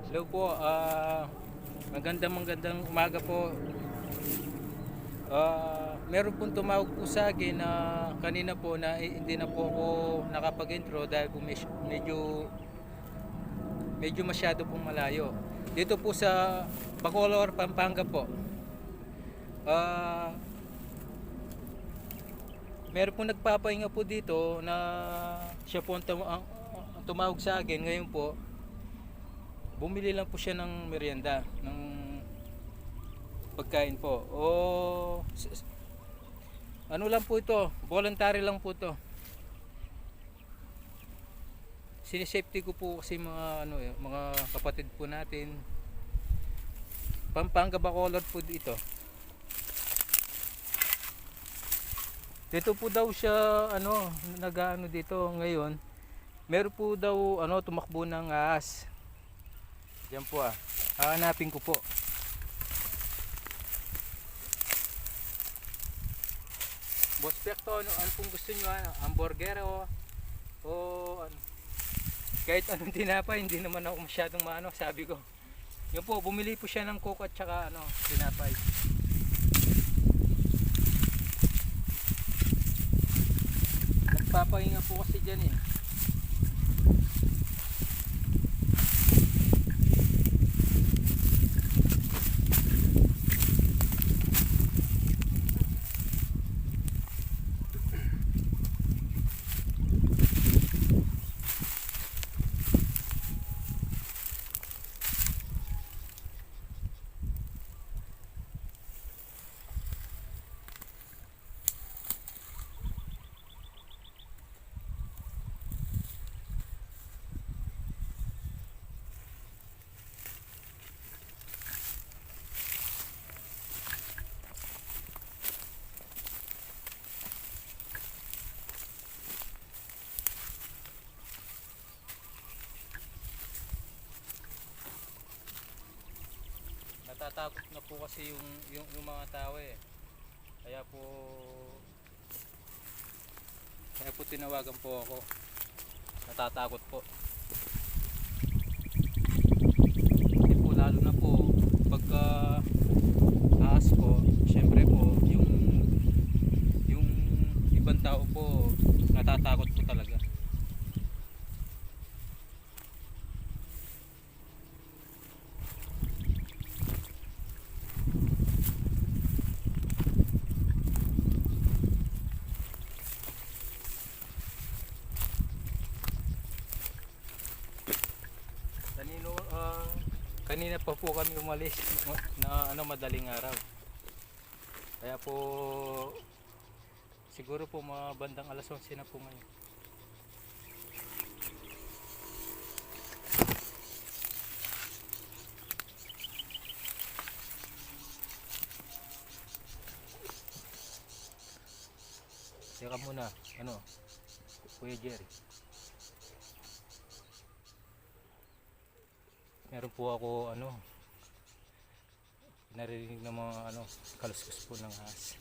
Hello po, magandang umaga po. Meron pong tumawag po sa akin na kanina po na hindi na po ako nakapag-intro dahil po medyo masyado pong malayo. Dito po sa Bacolor, Pampanga po. Ah, Meron pong nagpapahinga po dito na siya po ang tumawag sa akin ngayon po. Bumili lang po siya ng merienda, ng pagkain po. Ano lang po ito, voluntary lang po ito. Sinisafety ko po kasi mga kapatid po natin. Pampanga Bacolod po dito. Dito po daw siya nag-aano dito ngayon. Meron po daw tumakbo ng ahas. Diyan po hahanapin ko po. Boss Pekto, ano pong gusto nyo? Hamburger o ano? Kahit anong tinapay, hindi naman ako masyadong sabi ko. Yun po, bumili po siya ng coke at saka tinapay. Nagpapahinga po kasi dyan eh. Natatakot na po kasi yung mga tao eh. Kaya po tinawagan po ako. Natatakot po. Kasi po lalo na po pagka ahas po, syempre po yung ibang tao po natatakot po talaga. Kanina pa po kami umalis na madaling araw. Kaya po siguro po mga bandang alas 11 na po ngayon. Teka muna, Kuya Jerry. Meron po ako narinig ng mga kaluskos po ng ahas.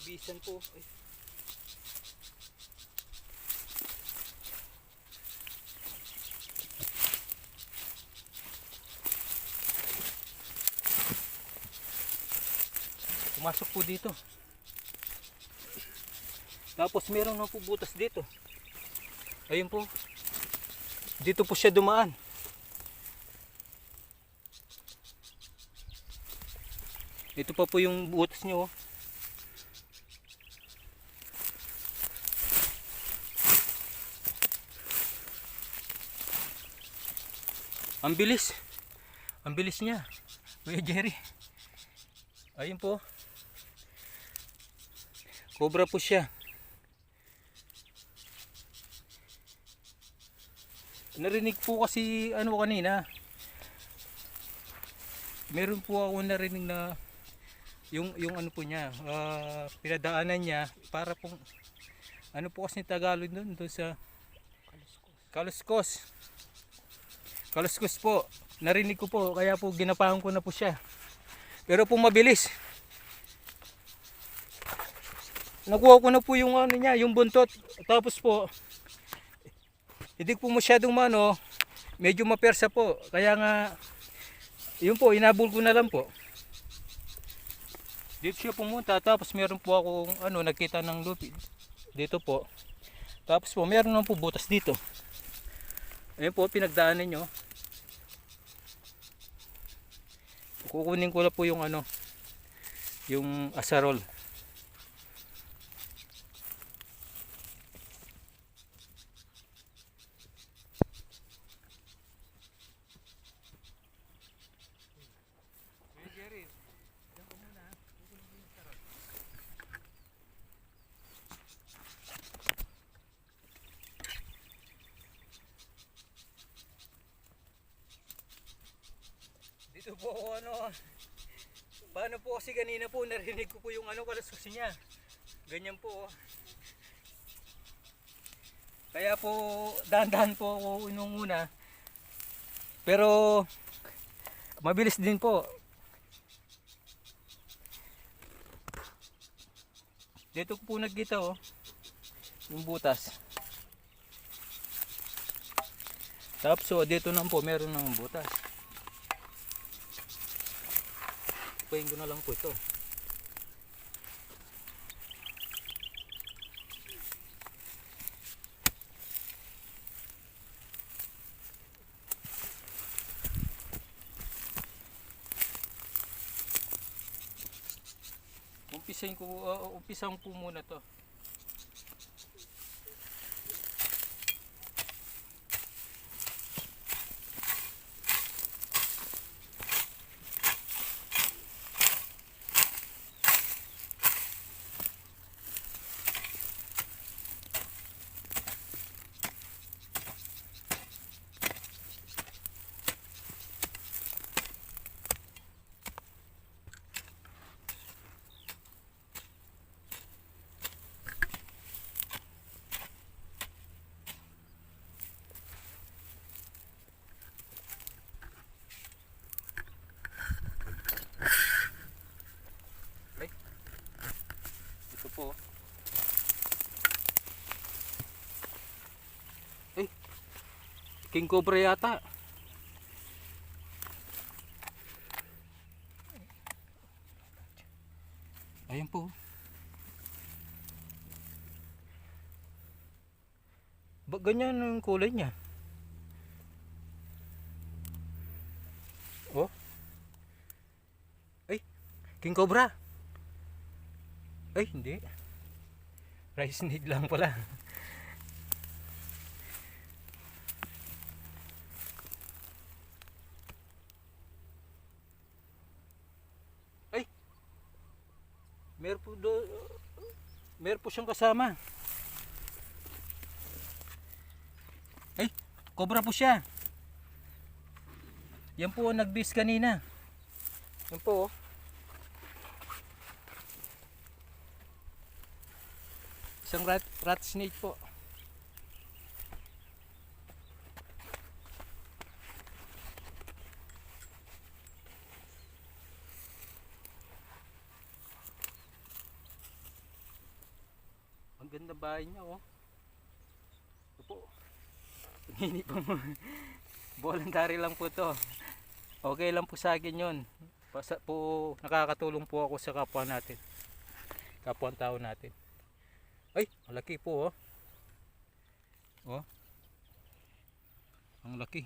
bisan po. Ay. Pumasok po dito. Tapos meron na po butas dito. Ayun po. Dito po siya dumaan. Ito pa po yung butas niyo. Oh. Ang bilis. Ang bilis niya. Kuya Jerry. Ayun po. Cobra po siya. Narinig po kasi ano kanina. Meron po ako narinig na yung ano po niya, pinadaanan niya para pong ano po kasi Tagalog doon sa Kaluskos. Kaluskos po. Narinig ko po kaya po ginapahan ko na po siya. Pero po mabilis. Nakuha ko na po yung ano niya, yung buntot. Tapos po hindi po masyadong medyo mapersa po. Kaya nga yun po, inabol ko na lang po. Dito siya pumunta, tapos meron po akong nakita ng lupi dito po. Tapos po meron naman po butas dito. Ayun po, pinagdaanan nyo. Kukunin ko lang po yung yung asarol. Dito po paano po kasi kanina po narinig ko po yung kaluskos niya. Ganyan po. Kaya po dahan-dahan po ako inunguna. Pero mabilis din po. Dito po nagkita yung butas. Tapos dito naman po meron ng butas. Ipahin ko na lang po ito. Umpisan po muna to. Po. Ay, king cobra yata. Ayun po. Ganyan yung kulay niya. Oh. Ay, king cobra. Ay, hindi. Rice snake lang pala. Ay. Meron po siyang kasama. Ay, cobra po siya. Yan po ang nag-bis kanina. Yan po. Isang rat snake po. Ganda bahay niya, oh. Ito po. Hindi pa mo. Voluntary lang po to. Okay lang po sa akin yun. Nakakatulong po ako sa kapwa natin. Kapwa tao natin. Ay, malaki po, oh. Oh. Ang laki.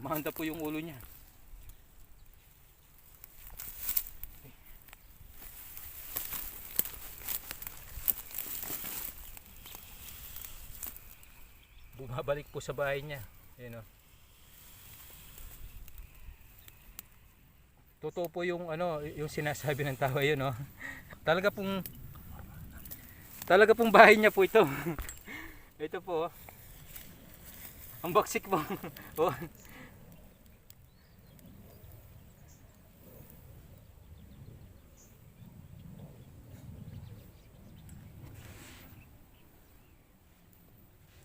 Mahanda po yung ulo niya. Bumabalik po sa bahay niya. Ayun, oh. Totoo po yung ano, yung sinasabi ng tao, yun, oh. Talaga pong bahay niya po ito. Ito po, oh. Ang baksik po. Oh.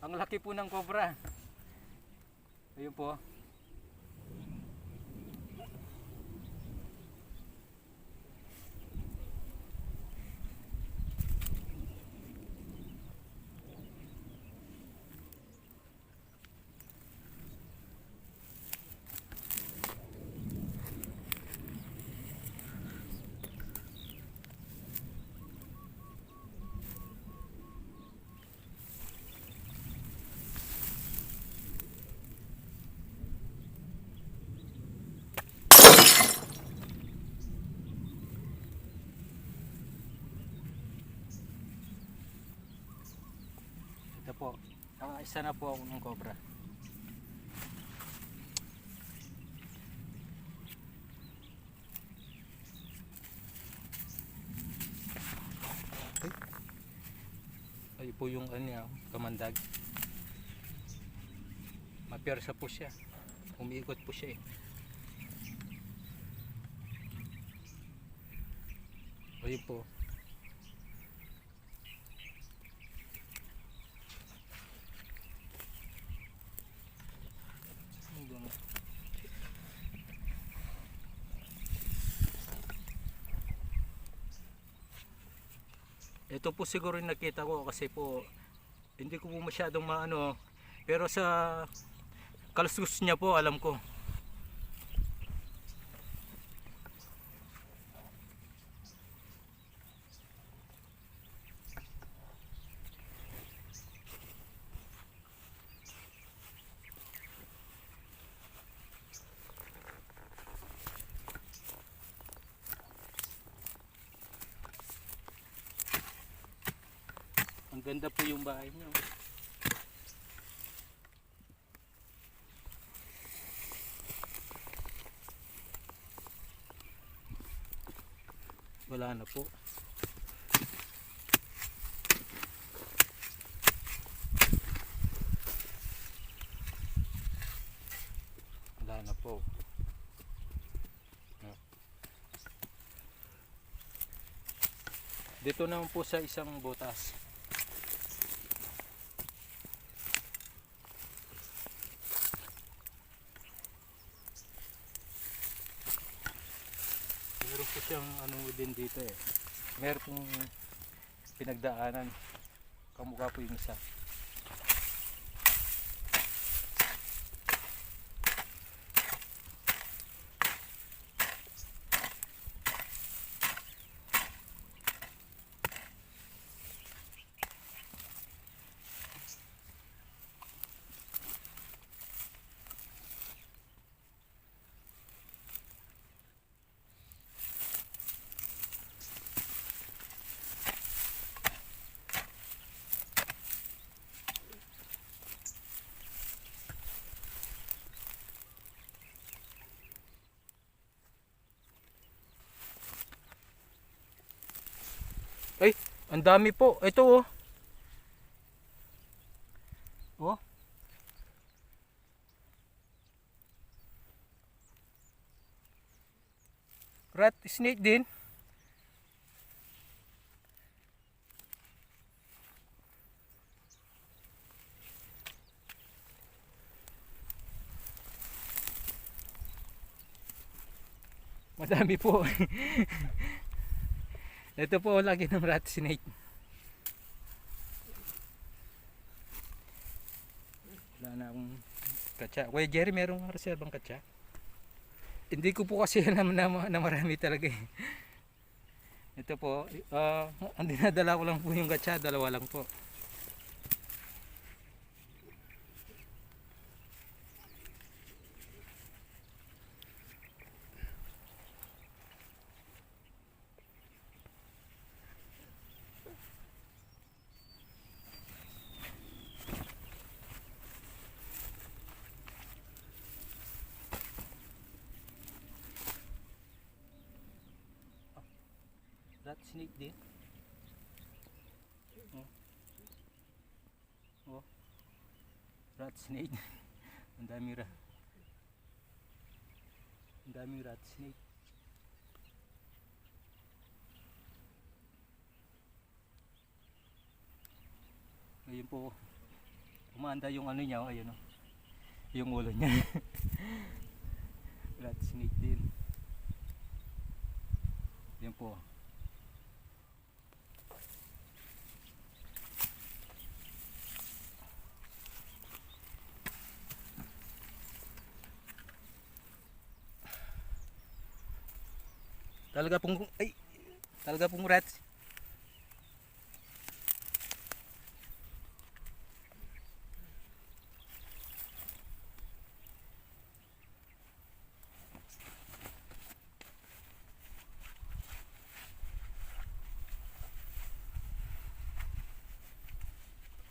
Ang laki po ng cobra. Ayun po. Ito po. Isa na po ako ng cobra. Ay po yung ano, kamandag. Mapiyersa po siya. Umiikot po siya, eh. Ayun po. Ito po siguro yung nakita ko kasi po hindi ko po masyadong maano, pero sa kaluskus niya po alam ko. Ang ganda po yung bahay niyo. Wala na po. Wala na po. Dito naman po sa isang butas. Meron po siyang ano din dito, eh. Meron pong pinagdaanan. Kamukha po yung isa. Ay, ang dami po. Ito, oh. Oh. Rat snake din. Madami po. Ito po lagi ng rat snake. Wala na akong katsa. Kuya Jerry, merong reservang katsa? Hindi ko po kasi alam na marami talaga eh. Ito po, ang dinadala ko lang po yung katsa, dalawa lang po. Rat snake din. Oh. Rat snake. Ang daming rat snake. Ayun po. Umanda yung ano niya, ayun oh. Yung ulo niya. Rat snake din. Yan po. Talaga pong rats.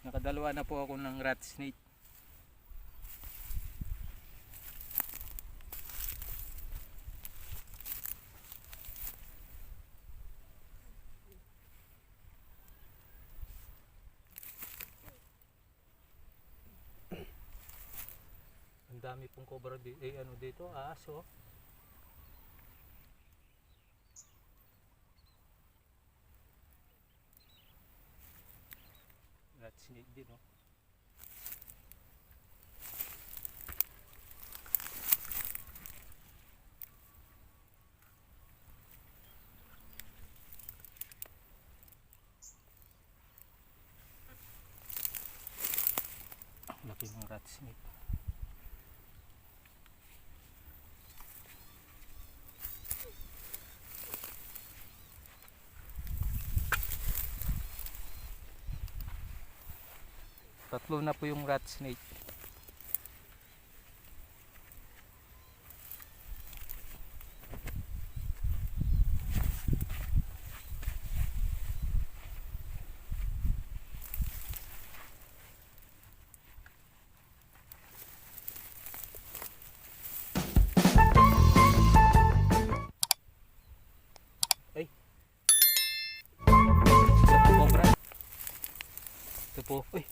Nakadalawa na po ako ng rat snake. Ang dami pong cobra dito, aso. Rat snake din oh. Laki ng rat snake. Tatlo na po yung rat snake. Ay. Isa po cobra. Ito po. Uy.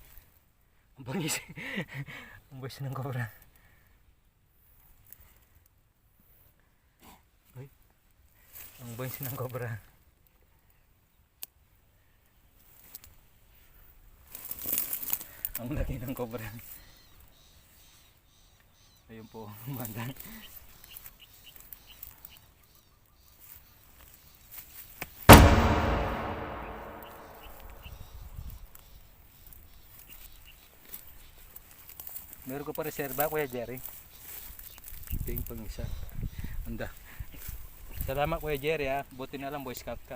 Ang bangis. Ang bangis ng cobra. Uy. Ang bangis ng cobra. Ang laki ng cobra. Ayun po, banda. Meron ko pa reserva, Kuya Jerry. Ito yung pang isa. Anda. Salamat Kuya Jerry ha. Buti na lang Boy Scout ka.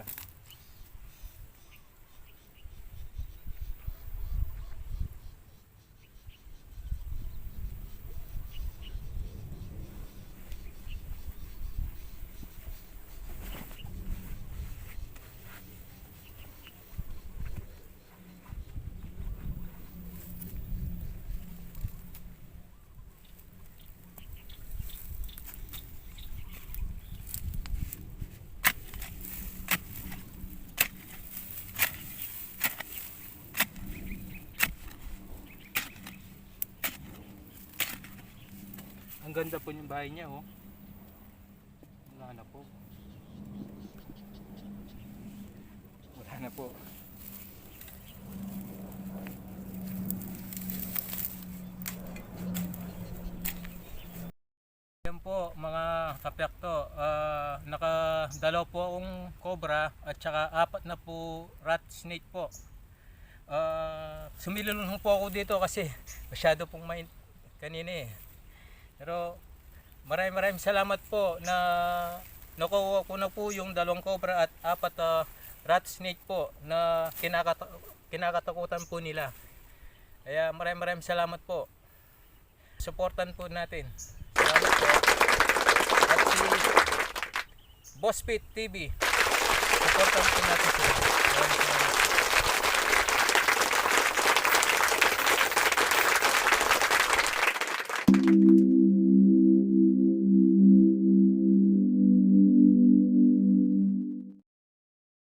Ang ganda po yung bahay niya oh. Wala na po. Wala na po. Yan po mga kapyakto, dalawa po akong cobra at saka 4 na po rat snake po. Sumilulong po ako dito kasi masyado pong main kanina eh. Pero maraming salamat po na nakuha ko na po yung 2 cobra at 4 rat snake po na kinakatakutan po nila. Kaya maraming salamat po. Supportan po natin. Salamat po. At si Boss Pete TV. Supportan po natin sila. Maraming salamat.